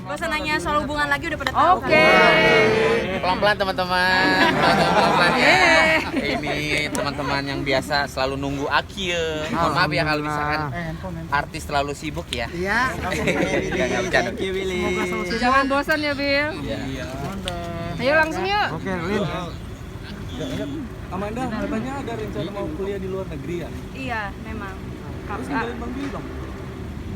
Gak usah nanya soal hubungan lagi, udah pada tahu. Oke. Pelan-pelan teman-teman. Pelan-pelan ya. Ini teman-teman yang biasa selalu nunggu akhir. Mohon maaf ya kalau misalkan artis terlalu sibuk ya. Iya. Enggak bercanda. Jangan bosan ya, Bil. Iya. Ayo langsung yuk. Oke, Lin. Amanda, katanya ada rencana mau kuliah di luar negeri ya? Iya, memang. Terus ninggalin Bang Billy dong?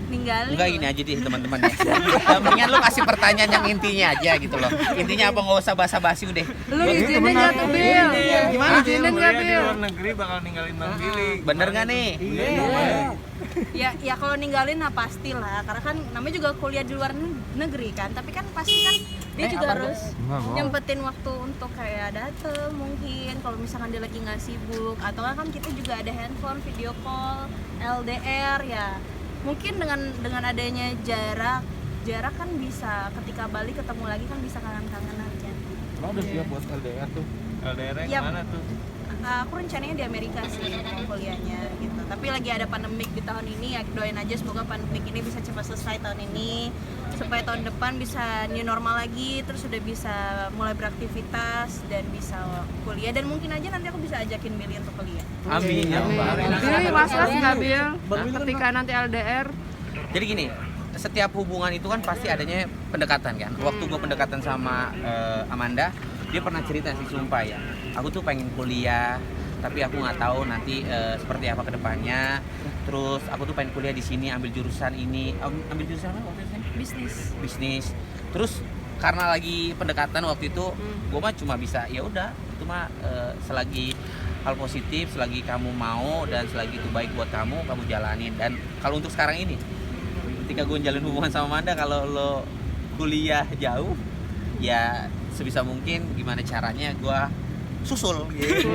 Ninggalin. Enggak gini aja deh teman-teman ya. Ya, mendingan lu kasih pertanyaan yang intinya aja gitu loh. Intinya apa nggak usah basa-basi udah. Lu izinin nggak tuh, Bil? Gimana? Izinin nggak, Di Bil? luar negeri bakal ninggalin Bang Billy. Bener nggak nih? Ya kalau ninggalin nah pastilah, karena kan namanya juga kuliah di luar negeri kan, tapi kan pasti kan dia juga harus nyempetin waktu untuk kayak dateng mungkin kalau misalkan dia lagi nggak sibuk, atau kan kita juga ada handphone, video call, LDR ya. Mungkin dengan adanya jarak kan bisa ketika balik ketemu lagi kan bisa kangen-kangenan kan. Emang udah siap buat LDR tuh? LDR-nya Yap. gimana tuh? Aku rencananya di Amerika sih kuliahnya gitu. Tapi lagi ada pandemik di tahun ini ya, doain aja semoga pandemik ini bisa cepat selesai tahun ini supaya tahun depan bisa new normal lagi, terus udah bisa mulai beraktivitas dan bisa kuliah, dan mungkin aja nanti aku bisa ajakin Billy untuk kuliah. Amin ya Mbak. Bil, was-was nggak, Bil? Ketika nanti LDR. Jadi gini, setiap hubungan itu kan pasti adanya pendekatan kan. Waktu gue pendekatan sama Amanda, dia pernah cerita sih, sumpah ya. Aku tuh pengen kuliah, tapi aku nggak tahu nanti seperti apa kedepannya. Terus aku tuh pengen kuliah di sini, ambil jurusan ini, ambil jurusan apa waktu itu? Bisnis. Terus karena lagi pendekatan waktu itu, gue mah cuma bisa ya udah, itu mah selagi hal positif, selagi kamu mau dan selagi itu baik buat kamu jalanin. Dan kalau untuk sekarang ini, ketika gue jalin hubungan sama Amanda, kalau lo kuliah jauh, ya sebisa mungkin gimana caranya gue susul gitu.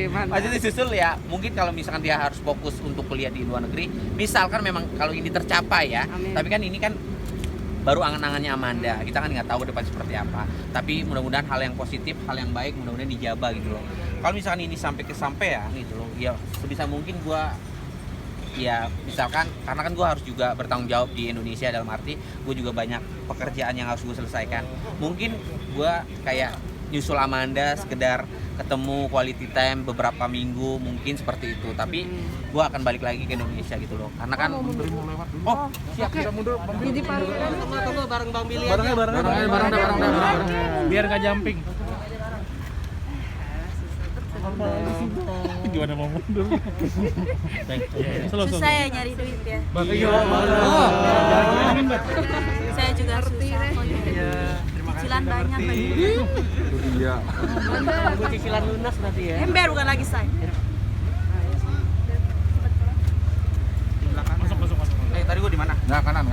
Maksudnya susul ya, mungkin kalau misalkan dia harus fokus untuk kuliah di luar negeri, misalkan memang kalau ini tercapai ya. Amin. Tapi kan ini kan baru angan-angannya Amanda, kita kan nggak tahu ke depan seperti apa. Tapi mudah-mudahan hal yang positif, hal yang baik mudah-mudahan dijaba gitu loh. Kalau misalkan ini sampai kesampaian gitu loh, ya sebisa mungkin gue ya misalkan, karena kan gue harus juga bertanggung jawab di Indonesia, dalam arti gue juga banyak pekerjaan yang harus gue selesaikan. Mungkin gue kayak nyusul Amanda sekedar ketemu quality time beberapa minggu, mungkin seperti itu. Tapi gue akan balik lagi ke Indonesia gitu loh, karena kan Siap, kita mundur. Bang Billy. Jadi parkiran Tunggu bareng Bang Billy Bareng biar nggak jumping. Gimana mau mundur? Susah ya nyari duit ya. Saya juga susah kok nyari duit. Cicilan banyak lagi. Iya. Gue cicilan lunas berarti ya. Ember bukan lagi say. Masuk. tadi gue di mana? Nah, kanan.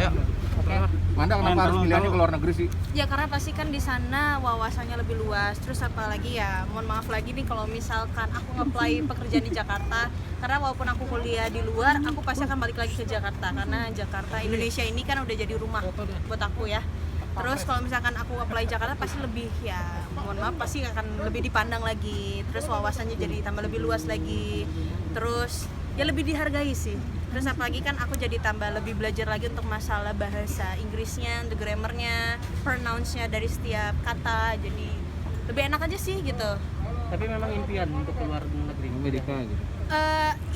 Ayo. Manda kenapa harus pilihannya ke luar negeri sih? Ya karena pasti kan di sana wawasannya lebih luas. Terus apalagi ya, mohon maaf lagi nih kalau misalkan aku nge-apply pekerjaan di Jakarta, karena walaupun aku kuliah di luar, aku pasti akan balik lagi ke Jakarta, karena Jakarta, Indonesia ini kan udah jadi rumah buat aku ya. Terus kalau misalkan aku apply Jakarta pasti lebih, ya mohon maaf, pasti akan lebih dipandang lagi. Terus wawasannya jadi tambah lebih luas lagi. Terus ya lebih dihargai sih. Terus apalagi kan aku jadi tambah lebih belajar lagi untuk masalah bahasa Inggrisnya, untuk grammarnya, pronounce-nya dari setiap kata. Jadi lebih enak aja sih gitu. Tapi memang impian untuk keluar negeri Amerika gitu.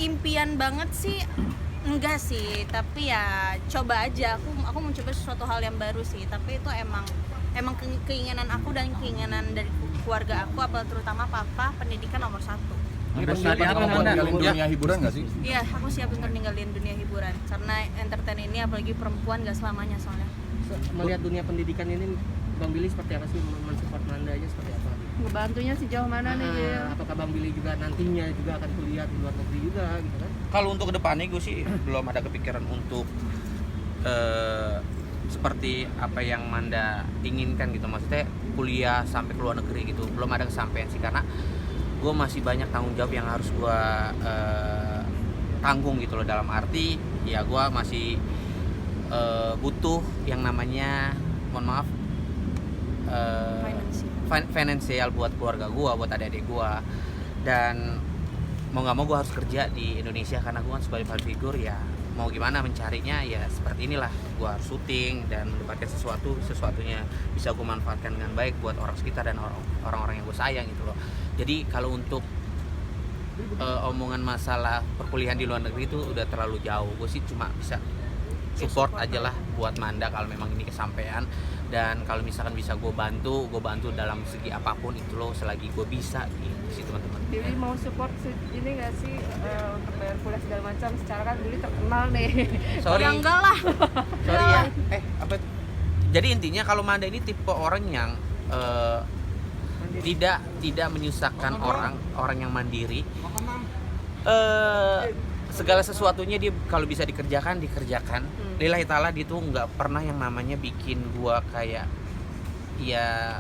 Impian banget sih enggak sih, tapi ya coba aja. Aku mau coba sesuatu hal yang baru sih, tapi itu emang keinginan aku dan keinginan dari keluarga aku, terutama papa, pendidikan nomor satu. Terus mau ninggalin dunia hiburan nggak sih? Iya, aku siap untuk ninggalin dunia hiburan, karena entertain ini apalagi perempuan gak selamanya soalnya. melihat dunia pendidikan ini Bang Billy seperti apa sih mensupport Manda aja seperti apa? Ngebantunya sejauh mana nih, Bil? Apakah Bang Billy juga nantinya juga akan kuliah di luar negeri juga gitu kan? Kalau untuk kedepannya gue sih belum ada kepikiran untuk seperti apa yang Manda inginkan gitu, maksudnya kuliah sampai ke luar negeri gitu, belum ada kesampaian sih, karena gue masih banyak tanggung jawab yang harus gue tanggung gitu loh, dalam arti ya gue masih butuh yang namanya, mohon maaf, finansial buat keluarga gue, buat adik-adik gue, dan mau nggak mau gue harus kerja di Indonesia karena gue kan sebagai public figure, ya mau gimana mencarinya ya seperti inilah, gue harus syuting dan mendapatkan sesuatunya bisa gue manfaatkan dengan baik buat orang sekitar dan orang-orang yang gue sayang gitu loh. Jadi kalau untuk omongan masalah perkuliahan di luar negeri itu udah terlalu jauh, gue sih cuma bisa support aja lah buat Manda kalau memang ini kesampaian, dan kalau misalkan bisa gue bantu dalam segi apapun itu loh, selagi gue bisa gitu sih teman-teman. Billy mau support ini nggak sih untuk bayar kuliah segala macam? Secara kan Billy terkenal nih. Sorry, Ya enggak lah. sorry ya. Apa? Jadi intinya kalau Manda ini tipe orang yang tidak menyusahkan orang yang mandiri. Segala sesuatunya dia kalau bisa dikerjakan. Lillahi ta'ala, dia tuh nggak pernah yang namanya bikin gua kayak, ya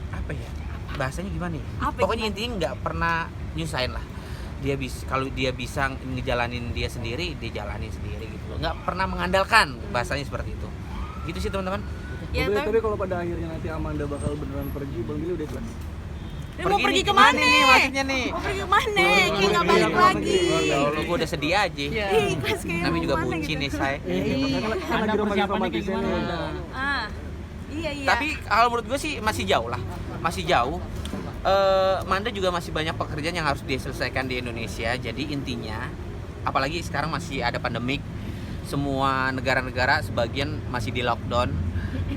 apa ya bahasanya gimana ya, pokoknya intinya nggak pernah nyusahin lah. Kalau dia bisa ngejalanin dia sendiri, dia jalanin sendiri gitu, nggak pernah mengandalkan, bahasanya seperti itu gitu sih teman-teman. Ya, Tapi kalau pada akhirnya nanti Amanda bakal beneran pergi, Bang Billy udah ikhlas. mau pergi kemana nih maksudnya nih? Mau pergi kemana? Kayak nggak balik lagi. Ya Allah, gue udah sedih aja. Ih, ikhlas kayak Namanya juga mau kemana bucin gitu. nih saya. Kan lagi romantis-romantisnya nih. Iya. Tapi kalau menurut gue sih masih jauh lah, masih jauh. Manda juga masih banyak pekerjaan yang harus diselesaikan di Indonesia. Jadi intinya, apalagi sekarang masih ada pandemik, semua negara-negara sebagian masih di lockdown,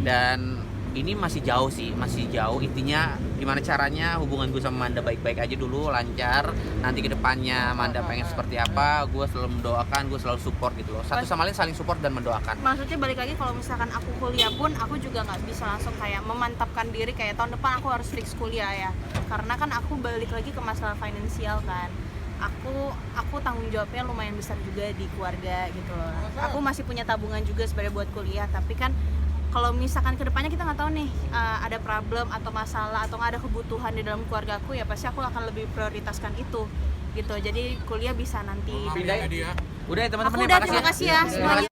dan ini masih jauh sih, masih jauh. Intinya gimana caranya hubungan gue sama Manda baik-baik aja dulu, lancar. Nanti kedepannya Manda pengen seperti apa, gue selalu mendoakan, gue selalu support gitu loh. Satu sama lain saling support dan mendoakan. Maksudnya balik lagi, kalau misalkan aku kuliah pun aku juga nggak bisa langsung kayak memantapkan diri kayak tahun depan aku harus fix kuliah ya, karena kan aku balik lagi ke masalah finansial kan. Aku tanggung jawabnya lumayan besar juga di keluarga gitu loh. Aku masih punya tabungan juga sebenarnya buat kuliah, tapi kan kalau misalkan kedepannya kita nggak tahu nih ada problem atau masalah atau nggak ada kebutuhan di dalam keluarga aku, ya pasti aku akan lebih prioritaskan itu gitu. Jadi kuliah bisa nanti. Udah ya teman-teman, Aku udah, terima kasih ya semuanya.